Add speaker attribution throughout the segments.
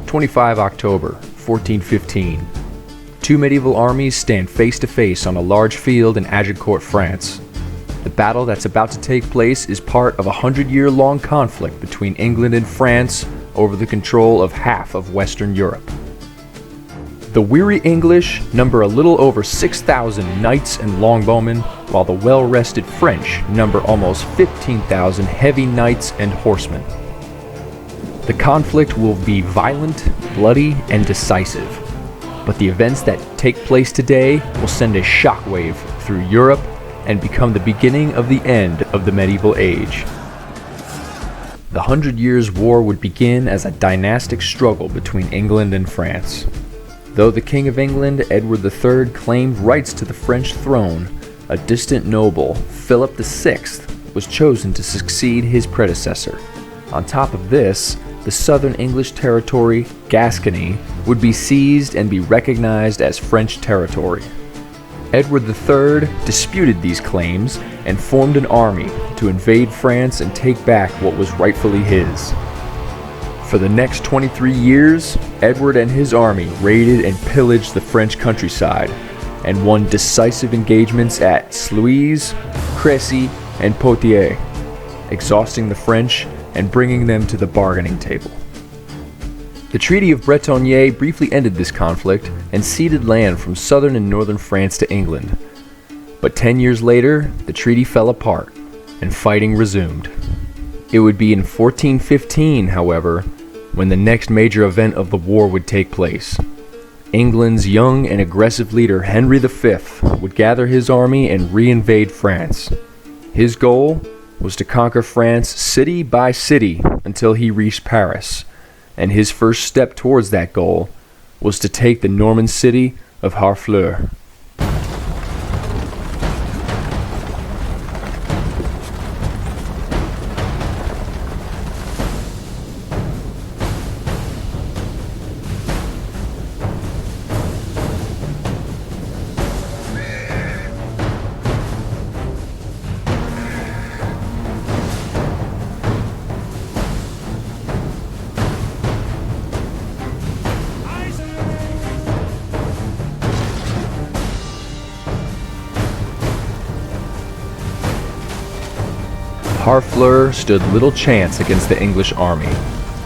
Speaker 1: 25 October, 1415. Two medieval armies stand face to face on a large field in Agincourt, France. The battle that's about to take place is part of a 100-year-long conflict between England and France over the control of half of Western Europe. The weary English number a little over 6,000 knights and longbowmen, while the well-rested French number almost 15,000 heavy knights and horsemen. The conflict will be violent, bloody, and decisive, but the events that take place today will send a shockwave through Europe and become the beginning of the end of the medieval age. The 100 Years' War would begin as a dynastic struggle between England and France. Though the King of England, Edward III, claimed rights to the French throne, a distant noble, Philip VI, was chosen to succeed his predecessor. On top of this, the southern English territory, Gascony, would be seized and be recognized as French territory. Edward III disputed these claims and formed an army to invade France and take back what was rightfully his. For the next 23 years, Edward and his army raided and pillaged the French countryside and won decisive engagements at Sluys, Crécy, and Poitiers, exhausting the French and bringing them to the bargaining table. The Treaty of Bretonnier briefly ended this conflict and ceded land from southern and northern France to England. But 10 years later, the treaty fell apart and fighting resumed. It would be in 1415, however, when the next major event of the war would take place. England's young and aggressive leader Henry V would gather his army and reinvade France. His goal was to conquer France city by city until he reached Paris, and his first step towards that goal was to take the Norman city of Harfleur. Harfleur stood little chance against the English army,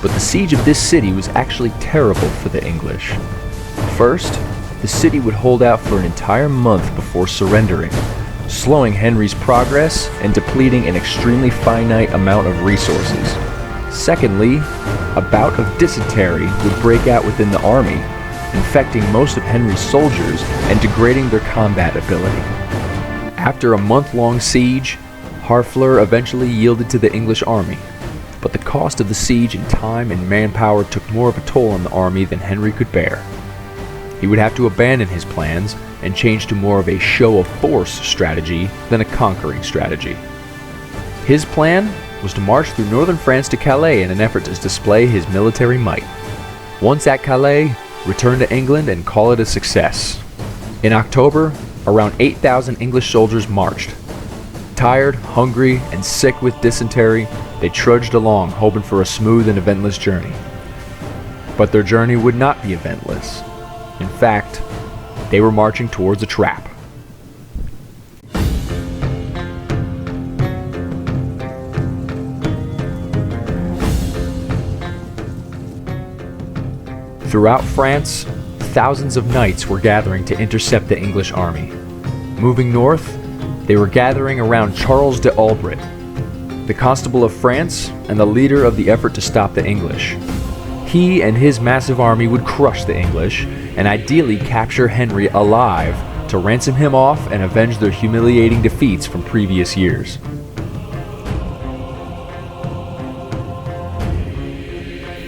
Speaker 1: but the siege of this city was actually terrible for the English. First, the city would hold out for an entire month before surrendering, slowing Henry's progress and depleting an extremely finite amount of resources. Secondly, a bout of dysentery would break out within the army, infecting most of Henry's soldiers and degrading their combat ability. After a month-long siege, Harfleur eventually yielded to the English army, but the cost of the siege in time and manpower took more of a toll on the army than Henry could bear. He would have to abandon his plans and change to more of a show-of-force strategy than a conquering strategy. His plan was to march through northern France to Calais in an effort to display his military might. Once at Calais, return to England and call it a success. In October, around 8,000 English soldiers marched. Tired, hungry, and sick with dysentery, they trudged along, hoping for a smooth and eventless journey. But their journey would not be eventless. In fact, they were marching towards a trap. Throughout France, thousands of knights were gathering to intercept the English army. Moving north, they were gathering around Charles D'Albrecht, the Constable of France and the leader of the effort to stop the English. He and his massive army would crush the English and ideally capture Henry alive to ransom him off and avenge their humiliating defeats from previous years.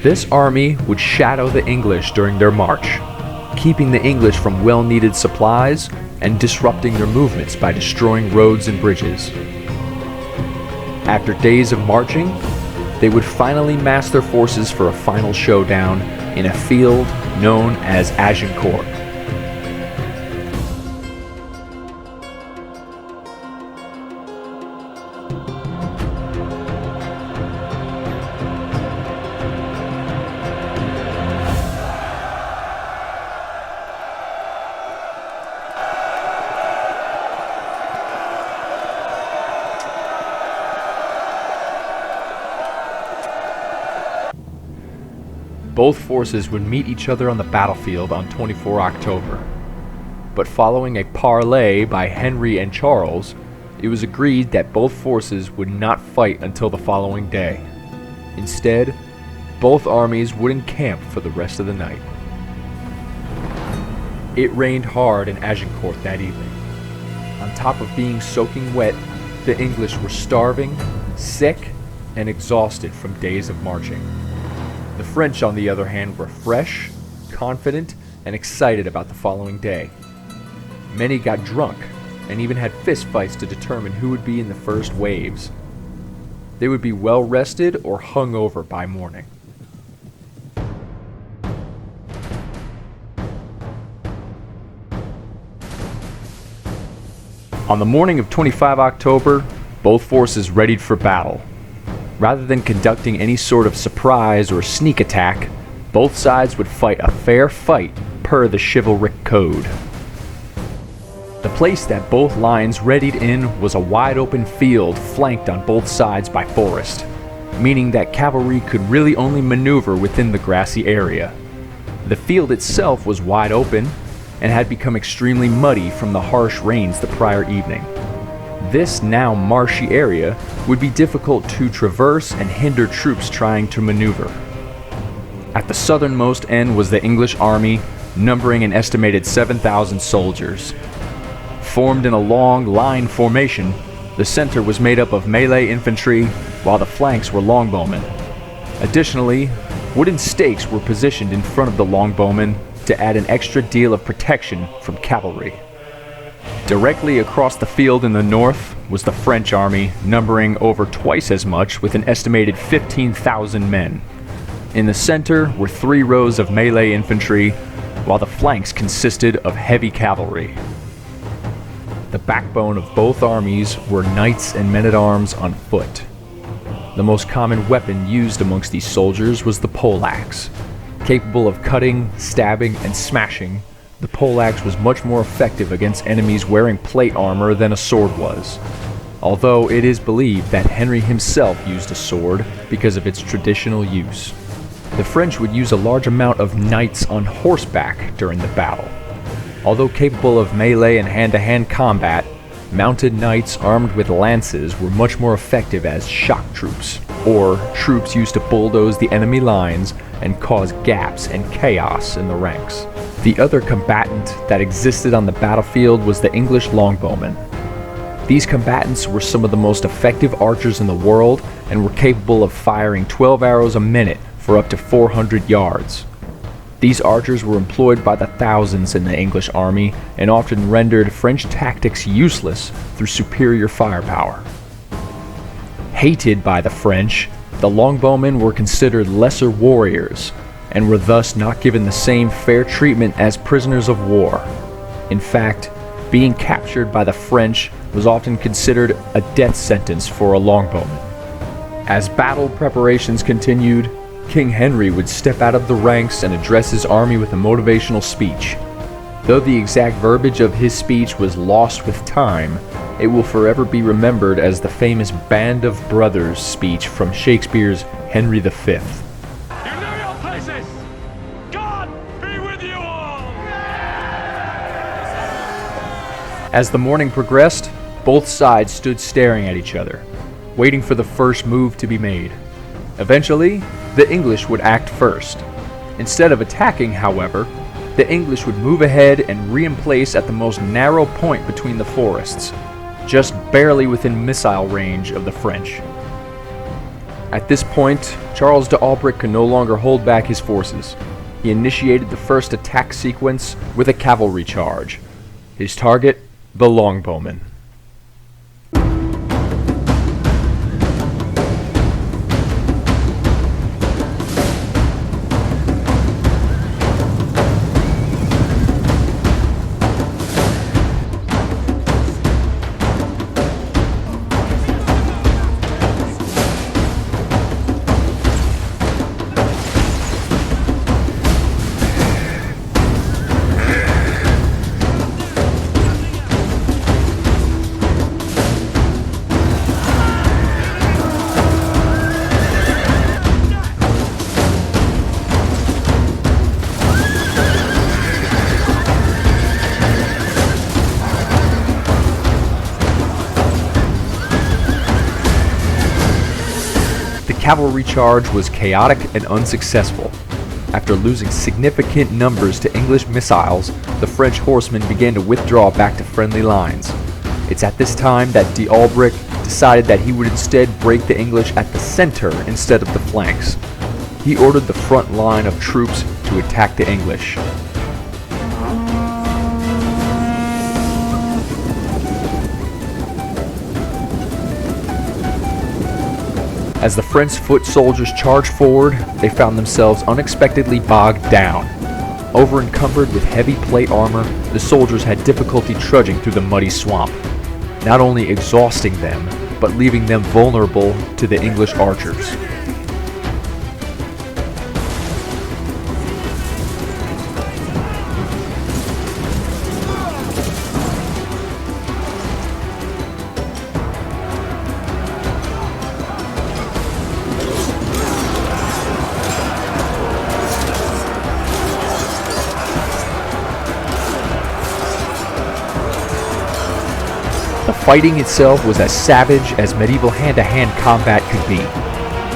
Speaker 1: This army would shadow the English during their march, keeping the English from well-needed supplies and disrupting their movements by destroying roads and bridges. After days of marching, they would finally mass their forces for a final showdown in a field known as Agincourt. Both forces would meet each other on the battlefield on 24 October. But following a parley by Henry and Charles, it was agreed that both forces would not fight until the following day. Instead, both armies would encamp for the rest of the night. It rained hard in Agincourt that evening. On top of being soaking wet, the English were starving, sick, and exhausted from days of marching. The French, on the other hand, were fresh, confident, and excited about the following day. Many got drunk and even had fistfights to determine who would be in the first waves. They would be well rested or hung over by morning. On the morning of 25 October, both forces readied for battle. Rather than conducting any sort of surprise or sneak attack, both sides would fight a fair fight per the chivalric code. The place that both lines readied in was a wide open field flanked on both sides by forest, meaning that cavalry could really only maneuver within the grassy area. The field itself was wide open and had become extremely muddy from the harsh rains the prior evening. This now marshy area would be difficult to traverse and hinder troops trying to maneuver. At the southernmost end was the English army, numbering an estimated 7,000 soldiers. Formed in a long line formation, the center was made up of melee infantry, while the flanks were longbowmen. Additionally, wooden stakes were positioned in front of the longbowmen to add an extra deal of protection from cavalry. Directly across the field in the north was the French army, numbering over twice as much with an estimated 15,000 men. In the center were 3 rows of melee infantry, while the flanks consisted of heavy cavalry. The backbone of both armies were knights and men-at-arms on foot. The most common weapon used amongst these soldiers was the poleaxe. Capable of cutting, stabbing, and smashing, the poleaxe was much more effective against enemies wearing plate armor than a sword was, although it is believed that Henry himself used a sword because of its traditional use. The French would use a large amount of knights on horseback during the battle. Although capable of melee and hand-to-hand combat, mounted knights armed with lances were much more effective as shock troops, or troops used to bulldoze the enemy lines and cause gaps and chaos in the ranks. The other combatant that existed on the battlefield was the English longbowmen. These combatants were some of the most effective archers in the world and were capable of firing 12 arrows a minute for up to 400 yards. These archers were employed by the thousands in the English army and often rendered French tactics useless through superior firepower. Hated by the French, the longbowmen were considered lesser warriors and were thus not given the same fair treatment as prisoners of war. In fact, being captured by the French was often considered a death sentence for a longbowman. As battle preparations continued, King Henry would step out of the ranks and address his army with a motivational speech. Though the exact verbiage of his speech was lost with time, it will forever be remembered as the famous Band of Brothers speech from Shakespeare's Henry V.
Speaker 2: You know your places! God be with you all!
Speaker 1: As the morning progressed, both sides stood staring at each other, waiting for the first move to be made. Eventually, the English would act first. Instead of attacking, however, the English would move ahead and re-emplace at the most narrow point between the forests, just barely within missile range of the French. At this point, Charles D'Albrecht could no longer hold back his forces. He initiated the first attack sequence with a cavalry charge. His target, the longbowmen. cavalry charge was chaotic and unsuccessful. After losing significant numbers to English missiles, the French horsemen began to withdraw back to friendly lines. It's at this time that D'Albrecht decided that he would instead break the English at the center instead of the flanks. He ordered the front line of troops to attack the English. As the French foot soldiers charged forward, they found themselves unexpectedly bogged down. Over-encumbered with heavy plate armor, the soldiers had difficulty trudging through the muddy swamp, not only exhausting them, but leaving them vulnerable to the English archers. The fighting itself was as savage as medieval hand-to-hand combat could be.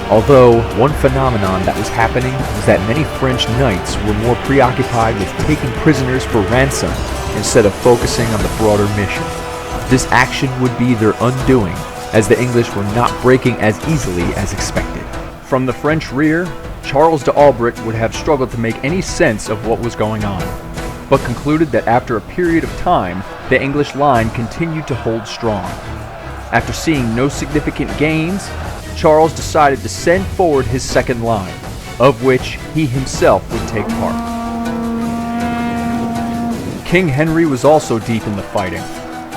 Speaker 1: Although, one phenomenon that was happening was that many French knights were more preoccupied with taking prisoners for ransom instead of focusing on the broader mission. This action would be their undoing, as the English were not breaking as easily as expected. From the French rear, Charles D'Albrecht would have struggled to make any sense of what was going on, but concluded that after a period of time, the English line continued to hold strong. After seeing no significant gains, Charles decided to send forward his second line, of which he himself would take part. King Henry was also deep in the fighting.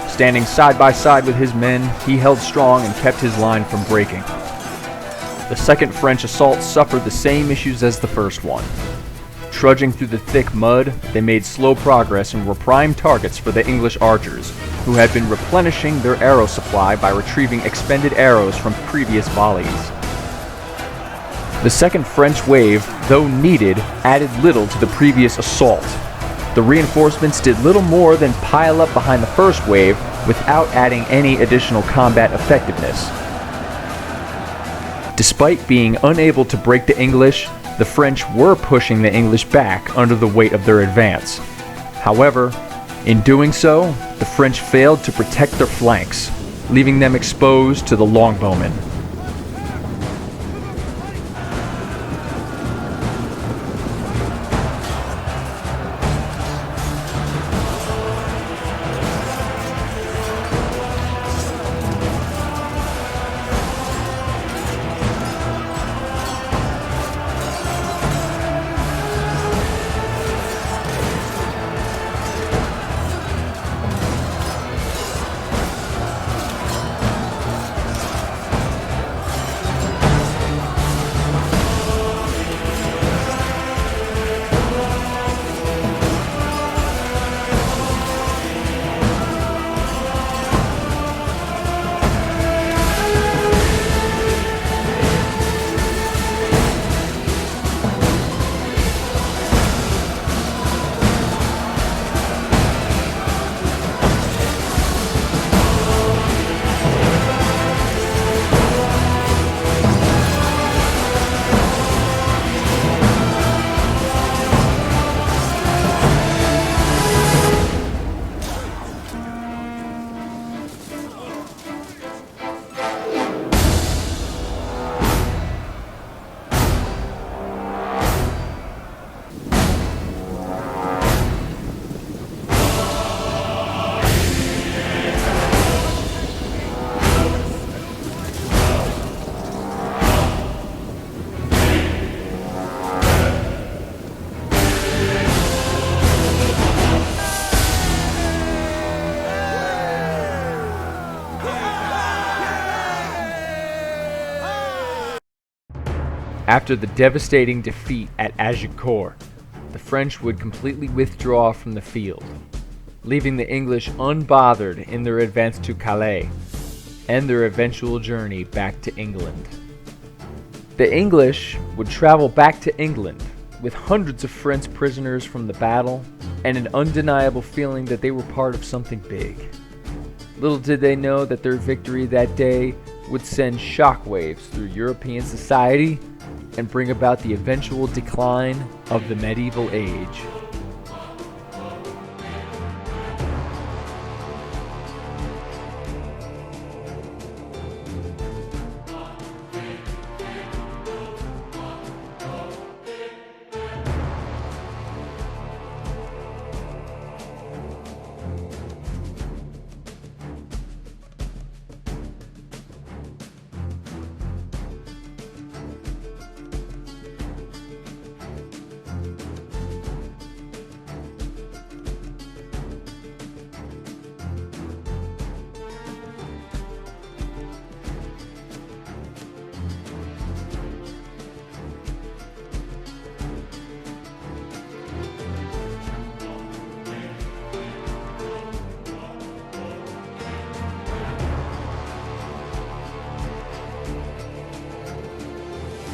Speaker 1: Standing side by side with his men, he held strong and kept his line from breaking. The second French assault suffered the same issues as the first one. Trudging through the thick mud, they made slow progress and were prime targets for the English archers, who had been replenishing their arrow supply by retrieving expended arrows from previous volleys. The second French wave, though needed, added little to the previous assault. The reinforcements did little more than pile up behind the first wave without adding any additional combat effectiveness. Despite being unable to break the English, the French were pushing the English back under the weight of their advance. However, in doing so, the French failed to protect their flanks, leaving them exposed to the longbowmen. After the devastating defeat at Agincourt, the French would completely withdraw from the field, leaving the English unbothered in their advance to Calais and their eventual journey back to England. The English would travel back to England with hundreds of French prisoners from the battle and an undeniable feeling that they were part of something big. Little did they know that their victory that day would send shockwaves through European society and bring about the eventual decline of the medieval age.